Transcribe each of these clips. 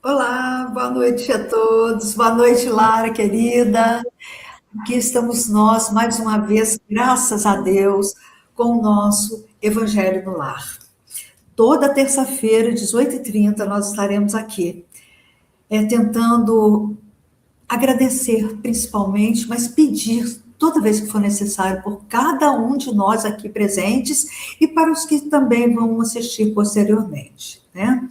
Olá, boa noite a todos. Boa noite, Lara, querida. Aqui estamos nós, mais uma vez, graças a Deus, com o nosso Evangelho no Lar. Toda terça-feira, 18h30, nós estaremos aqui, tentando agradecer principalmente, mas pedir toda vez que for necessário por cada um de nós aqui presentes e para os que também vão assistir posteriormente, né?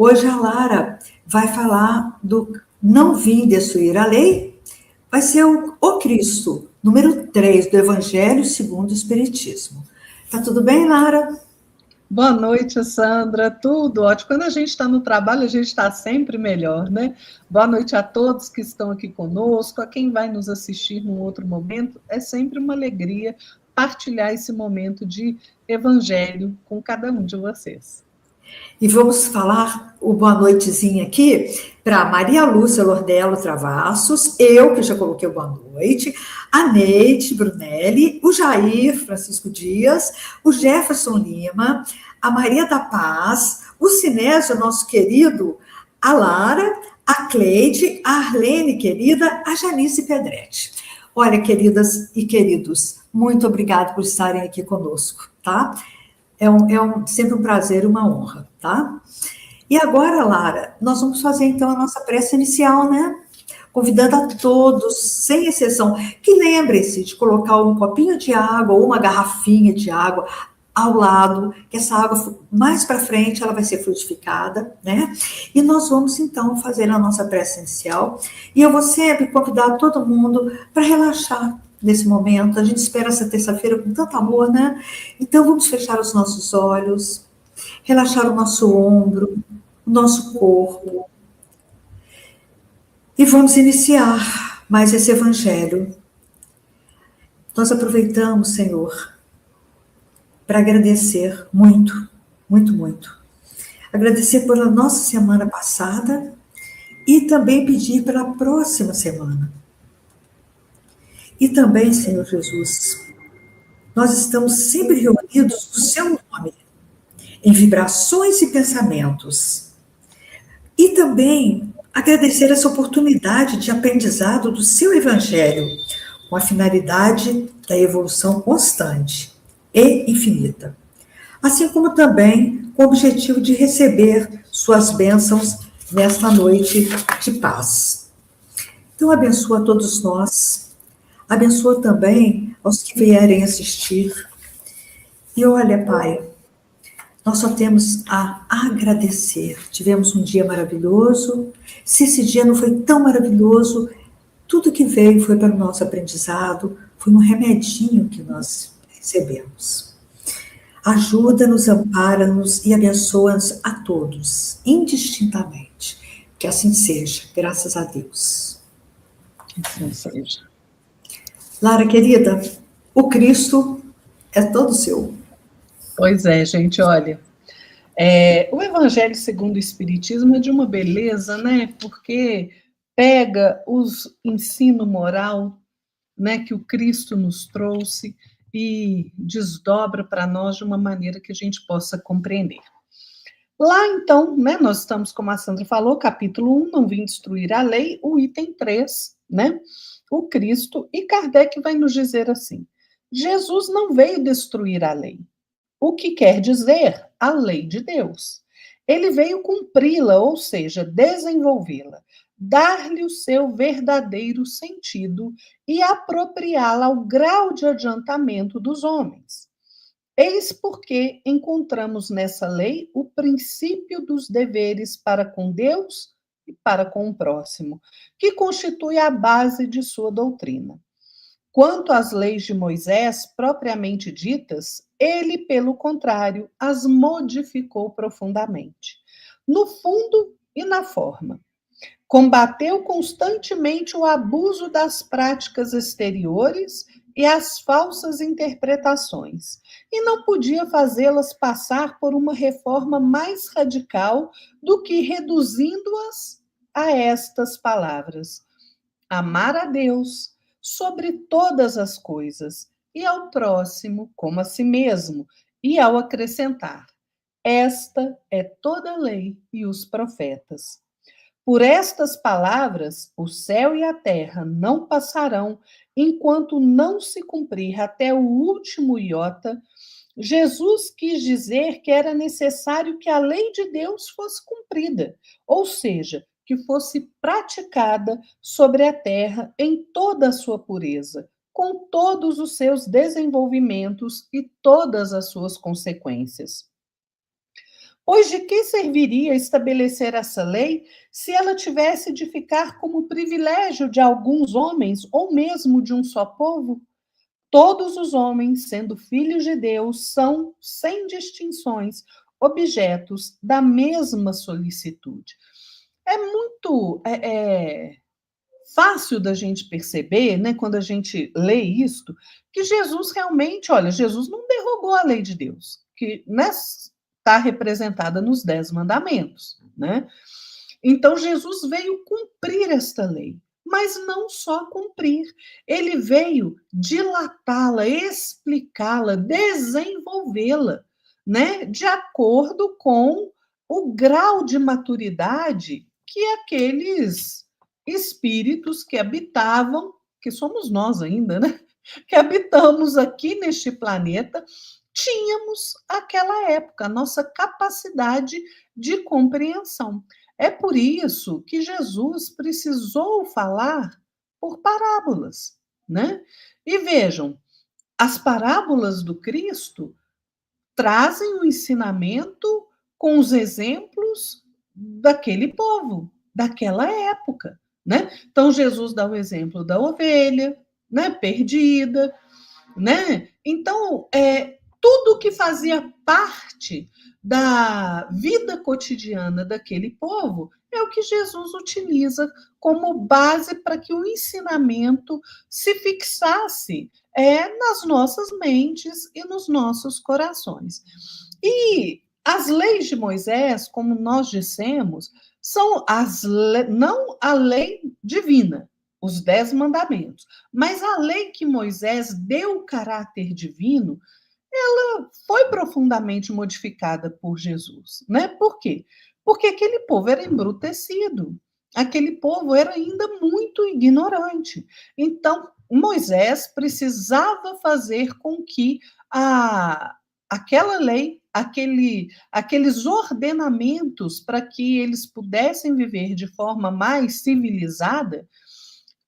Hoje a Lara vai falar do Não Vim Destruir a Lei, vai ser o Cristo, número 3 do Evangelho segundo o Espiritismo. Tá tudo bem, Lara? Boa noite, Sandra. Tudo ótimo. Quando a gente está no trabalho, a gente está sempre melhor, né? Boa noite a todos que estão aqui conosco, a quem vai nos assistir num outro momento. É sempre uma alegria partilhar esse momento de evangelho com cada um de vocês. E vamos falar o boa noitezinha aqui para Maria Lúcia Lordello Travassos, eu que já coloquei o boa noite, a Neide Brunelli, o Jair Francisco Dias, o Jefferson Lima, a Maria da Paz, o Sinésio, nosso querido, a Lara, a Cleide, a Arlene, querida, a Janice Pedretti. Olha, queridas e queridos, muito obrigada por estarem aqui conosco, tá? Sempre um prazer e uma honra, tá? E agora, Lara, nós vamos fazer então a nossa prece inicial, né? Convidando a todos, sem exceção, que lembrem-se de colocar um copinho de água ou uma garrafinha de água ao lado, que essa água mais para frente ela vai ser frutificada, né? E nós vamos então fazer a nossa prece inicial. E eu vou sempre convidar todo mundo para relaxar nesse momento. A gente espera essa terça-feira com tanto amor, né? Então vamos fechar os nossos olhos, relaxar o nosso ombro, o nosso corpo. E vamos iniciar mais esse evangelho. Nós aproveitamos, Senhor, para agradecer muito, muito, muito. Agradecer pela nossa semana passada e também pedir pela próxima semana. E também, Senhor Jesus, nós estamos sempre reunidos no seu nome, em vibrações e pensamentos. E também agradecer essa oportunidade de aprendizado do seu Evangelho, com a finalidade da evolução constante e infinita. Assim como também com o objetivo de receber suas bênçãos nesta noite de paz. Então, abençoa a todos nós, abençoa também aos que vierem assistir. E olha, Pai, nós só temos a agradecer. Tivemos um dia maravilhoso. Se esse dia não foi tão maravilhoso, tudo que veio foi para o nosso aprendizado, foi um remedinho que nós recebemos. Ajuda-nos, ampara-nos e abençoa-nos a todos, indistintamente. Que assim seja, graças a Deus. Que assim seja. Lara, querida, o Cristo é todo seu. Pois é, gente, olha. O Evangelho segundo o Espiritismo é de uma beleza, né? Porque pega os ensino moral, né, que o Cristo nos trouxe e desdobra para nós de uma maneira que a gente possa compreender. Lá, então, né, nós estamos, como a Sandra falou, capítulo 1, não vim destruir a lei, o item 3, né, o Cristo, e Kardec vai nos dizer assim, Jesus não veio destruir a lei, o que quer dizer a lei de Deus. Ele veio cumpri-la, ou seja, desenvolvê-la, dar-lhe o seu verdadeiro sentido e apropriá-la ao grau de adiantamento dos homens. Eis porque encontramos nessa lei o princípio dos deveres para com Deus e para com o próximo, que constitui a base de sua doutrina. Quanto às leis de Moisés, propriamente ditas, ele, pelo contrário, as modificou profundamente, no fundo e na forma. Combateu constantemente o abuso das práticas exteriores e as falsas interpretações, e não podia fazê-las passar por uma reforma mais radical do que reduzindo-as a estas palavras: amar a Deus sobre todas as coisas e ao próximo como a si mesmo, e ao acrescentar: esta é toda a lei e os profetas. Por estas palavras, o céu e a terra não passarão, enquanto não se cumprir até o último iota. Jesus quis dizer que era necessário que a lei de Deus fosse cumprida, ou seja, que fosse praticada sobre a terra em toda a sua pureza, com todos os seus desenvolvimentos e todas as suas consequências. Pois de que serviria estabelecer essa lei se ela tivesse de ficar como privilégio de alguns homens ou mesmo de um só povo? Todos os homens, sendo filhos de Deus, são, sem distinções, objetos da mesma solicitude. É muito fácil da gente perceber, né, quando a gente lê isto, que Jesus realmente, olha, Jesus não derrogou a lei de Deus, que está representada nos 10 mandamentos, né? Então Jesus veio cumprir esta lei, mas não só cumprir, ele veio dilatá-la, explicá-la, desenvolvê-la, né, de acordo com o grau de maturidade que aqueles espíritos que habitavam, que somos nós ainda, né? Que habitamos aqui neste planeta, tínhamos aquela época, a nossa capacidade de compreensão. É por isso que Jesus precisou falar por parábolas, né? E vejam, as parábolas do Cristo trazem o ensinamento com os exemplos daquele povo, daquela época, né? Então Jesus dá o exemplo da ovelha, né, perdida, né? Então, tudo que fazia parte da vida cotidiana daquele povo é o que Jesus utiliza como base para que o ensinamento se fixasse nas nossas mentes e nos nossos corações. E as leis de Moisés, como nós dissemos, são não a lei divina, os 10 mandamentos, mas a lei que Moisés deu caráter divino, ela foi profundamente modificada por Jesus, né? Por quê? Porque aquele povo era embrutecido, aquele povo era ainda muito ignorante. Então, Moisés precisava fazer com que aquela lei, aqueles ordenamentos para que eles pudessem viver de forma mais civilizada,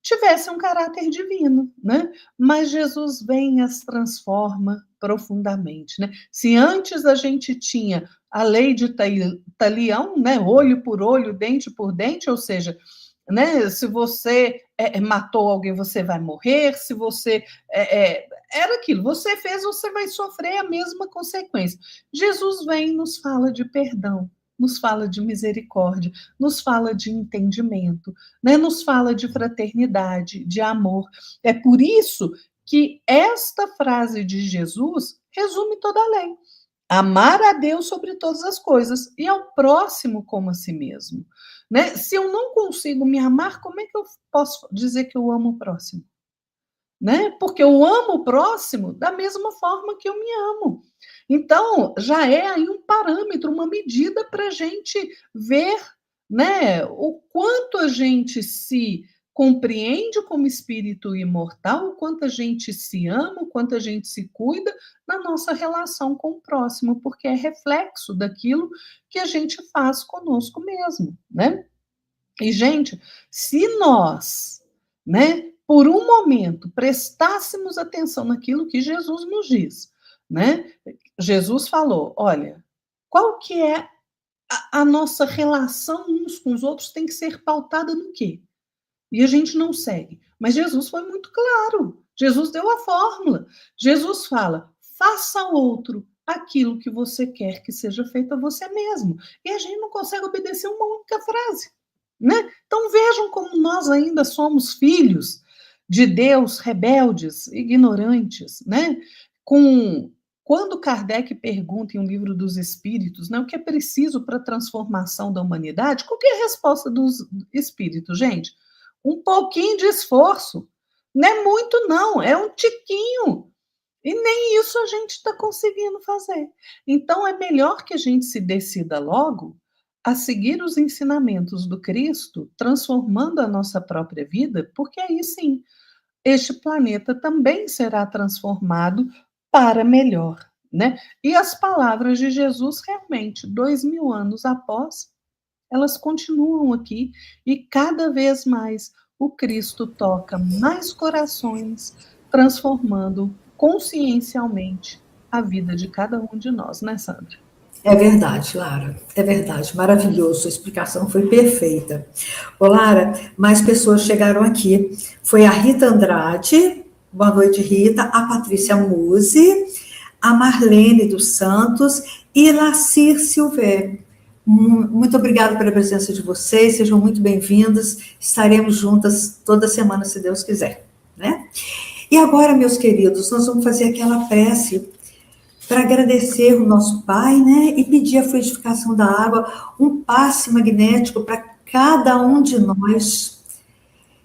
tivesse um caráter divino, né? Mas Jesus vem e as transforma profundamente, né? Se antes a gente tinha a lei de talião, né? Olho por olho, dente por dente, ou seja, né? Se você matou alguém, você vai morrer. Se você era aquilo, você fez, você vai sofrer a mesma consequência. Jesus vem e nos fala de perdão, nos fala de misericórdia, nos fala de entendimento, né? Nos fala de fraternidade, de amor. É por isso que esta frase de Jesus resume toda a lei. Amar a Deus sobre todas as coisas e ao próximo como a si mesmo. Né? Se eu não consigo me amar, como é que eu posso dizer que eu amo o próximo? Né? Porque eu amo o próximo da mesma forma que eu me amo. Então, já é aí um parâmetro, uma medida para a gente ver, né, o quanto a gente se compreende como espírito imortal, o quanto a gente se ama, o quanto a gente se cuida na nossa relação com o próximo, porque é reflexo daquilo que a gente faz conosco mesmo, né? E, gente, se nós, né, por um momento, prestássemos atenção naquilo que Jesus nos diz, né? Jesus falou, olha, qual que é a nossa relação uns com os outros tem que ser pautada no quê? E a gente não segue. Mas Jesus foi muito claro. Jesus deu a fórmula. Jesus fala, faça ao outro aquilo que você quer que seja feito a você mesmo. E a gente não consegue obedecer uma única frase. Né? Então vejam como nós ainda somos filhos de Deus, rebeldes, ignorantes, né? Quando Kardec pergunta em um livro dos Espíritos, né, o que é preciso para a transformação da humanidade, qual que é a resposta dos Espíritos, gente? Um pouquinho de esforço. Não é muito, não, é um tiquinho. E nem isso a gente está conseguindo fazer. Então é melhor que a gente se decida logo a seguir os ensinamentos do Cristo, transformando a nossa própria vida, porque aí sim, este planeta também será transformado para melhor, né? E as palavras de Jesus realmente, 2000 anos após, elas continuam aqui e cada vez mais o Cristo toca mais corações, transformando consciencialmente a vida de cada um de nós, né, Sandra? É verdade, Lara. É verdade. Maravilhoso. Sua explicação foi perfeita. Ô, Lara, mais pessoas chegaram aqui. Foi a Rita Andrade. Boa noite, Rita. A Patrícia Musi. A Marlene dos Santos. E Lacir Silver. Muito obrigada pela presença de vocês. Sejam muito bem-vindas. Estaremos juntas toda semana, se Deus quiser, né? E agora, meus queridos, nós vamos fazer aquela prece para agradecer o nosso Pai, né, e pedir a fluidificação da água, um passe magnético para cada um de nós.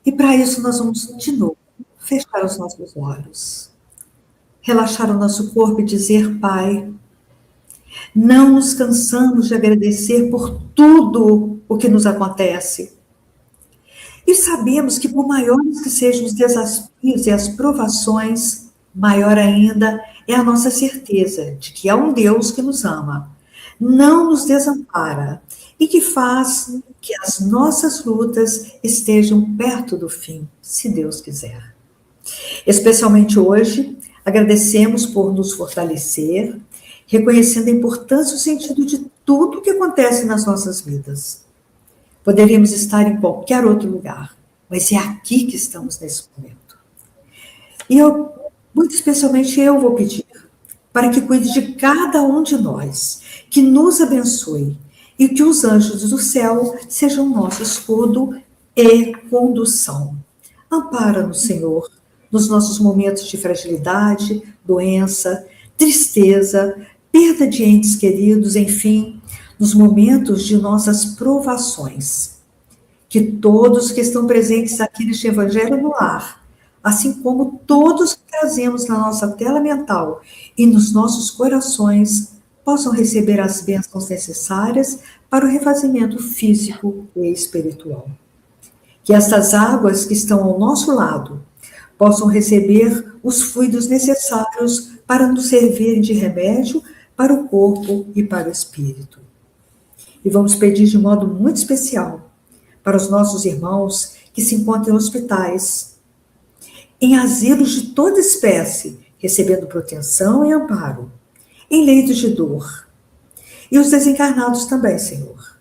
E para isso nós vamos, de novo, fechar os nossos olhos, relaxar o nosso corpo e dizer: Pai, não nos cansamos de agradecer por tudo o que nos acontece. E sabemos que, por maiores que sejam os desafios e as provações, maior ainda é a nossa certeza de que há um Deus que nos ama, não nos desampara e que faz que as nossas lutas estejam perto do fim, se Deus quiser. Especialmente hoje, agradecemos por nos fortalecer, reconhecendo a importância e o sentido de tudo que acontece nas nossas vidas. Poderíamos estar em qualquer outro lugar, mas é aqui que estamos nesse momento. E eu, muito especialmente eu, vou pedir para que cuide de cada um de nós, que nos abençoe e que os anjos do céu sejam nosso escudo e condução. Ampara-nos, Senhor, nos nossos momentos de fragilidade, doença, tristeza, perda de entes queridos, enfim, nos momentos de nossas provações. Que todos que estão presentes aqui neste Evangelho no Lar, assim como todos que trazemos na nossa tela mental e nos nossos corações, possam receber as bênçãos necessárias para o refazimento físico e espiritual. Que estas águas que estão ao nosso lado possam receber os fluidos necessários para nos servirem de remédio para o corpo e para o espírito. E vamos pedir de modo muito especial para os nossos irmãos que se encontram em hospitais, em asilos de toda espécie, recebendo proteção e amparo, em leitos de dor. E os desencarnados também, Senhor.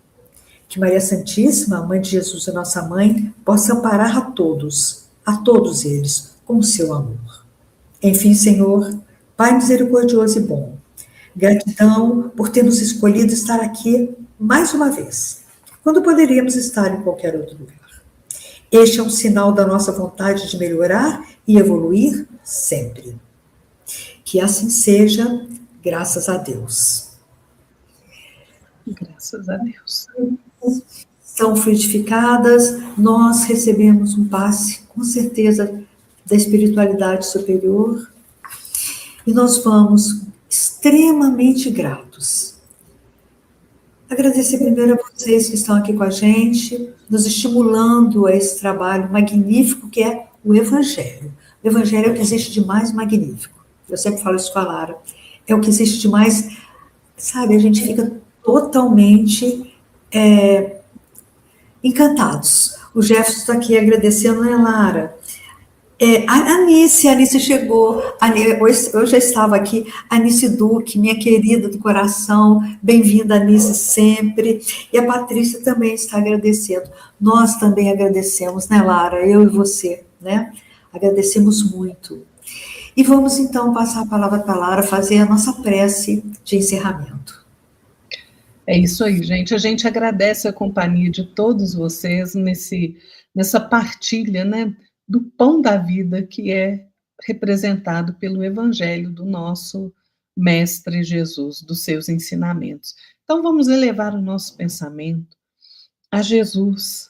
Que Maria Santíssima, Mãe de Jesus e nossa Mãe, possa amparar a todos eles, com o seu amor. Enfim, Senhor, Pai misericordioso e bom, gratidão por ter nos escolhido estar aqui mais uma vez, quando poderíamos estar em qualquer outro lugar. Este é um sinal da nossa vontade de melhorar e evoluir sempre. Que assim seja, graças a Deus. Graças a Deus. São fluidificadas, nós recebemos um passe, com certeza, da espiritualidade superior, e nós vamos extremamente gratos. Agradecer primeiro a vocês que estão aqui com a gente, nos estimulando a esse trabalho magnífico que é o Evangelho. O Evangelho é o que existe de mais magnífico. Eu sempre falo isso com a Lara. É o que existe de mais, sabe, a gente fica totalmente encantados. O Jefferson está aqui agradecendo, né, Lara? A Anice chegou, hoje eu já estava aqui, Anice Duque, minha querida do coração, bem-vinda, Anice, sempre, e a Patrícia também está agradecendo, nós também agradecemos, né, Lara, eu e você, né, agradecemos muito, e vamos então passar a palavra para a Lara, fazer a nossa prece de encerramento. É isso aí, gente, a gente agradece a companhia de todos vocês nessa partilha, né, do pão da vida que é representado pelo Evangelho do nosso Mestre Jesus, dos seus ensinamentos. Então, vamos elevar o nosso pensamento a Jesus,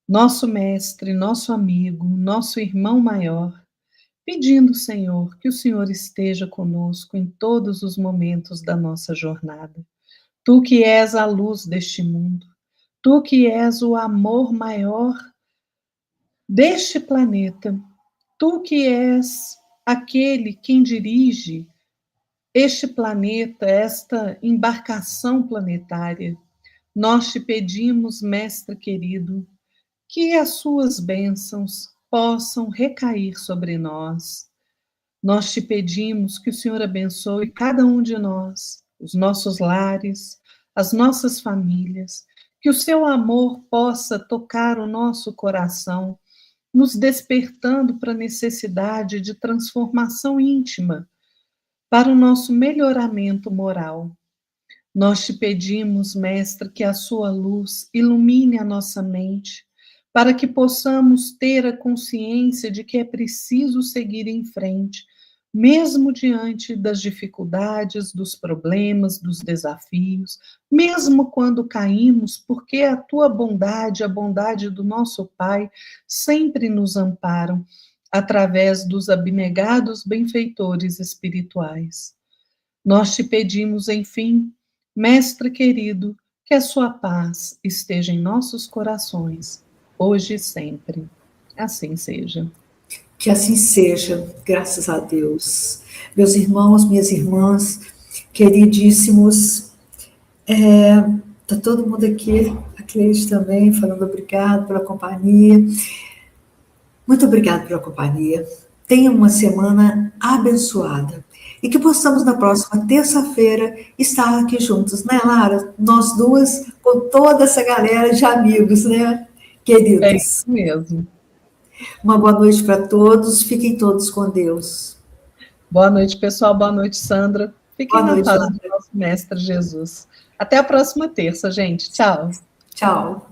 nosso Mestre, nosso amigo, nosso irmão maior, pedindo, Senhor, que o Senhor esteja conosco em todos os momentos da nossa jornada. Tu que és a luz deste mundo, tu que és o amor maior deste planeta, tu que és aquele quem dirige este planeta, esta embarcação planetária, nós te pedimos, Mestre querido, que as suas bênçãos possam recair sobre nós. Nós te pedimos que o Senhor abençoe cada um de nós, os nossos lares, as nossas famílias, que o seu amor possa tocar o nosso coração, nos despertando para a necessidade de transformação íntima, para o nosso melhoramento moral. Nós te pedimos, Mestre, que a sua luz ilumine a nossa mente, para que possamos ter a consciência de que é preciso seguir em frente, mesmo diante das dificuldades, dos problemas, dos desafios, mesmo quando caímos, porque a tua bondade, a bondade do nosso Pai, sempre nos amparam, através dos abnegados benfeitores espirituais. Nós te pedimos, enfim, Mestre querido, que a sua paz esteja em nossos corações, hoje e sempre. Assim seja. Que assim seja, graças a Deus. Meus irmãos, minhas irmãs, queridíssimos, tá todo mundo aqui, a Cleide também, falando obrigado pela companhia. Muito obrigado pela companhia. Tenha uma semana abençoada. E que possamos, na próxima terça-feira, estar aqui juntos, né, Lara? Nós duas, com toda essa galera de amigos, né, queridos? É isso mesmo. Uma boa noite para todos. Fiquem todos com Deus. Boa noite, pessoal. Boa noite, Sandra. Fiquem na paz do nosso Mestre Jesus. Até a próxima terça, gente. Tchau. Tchau.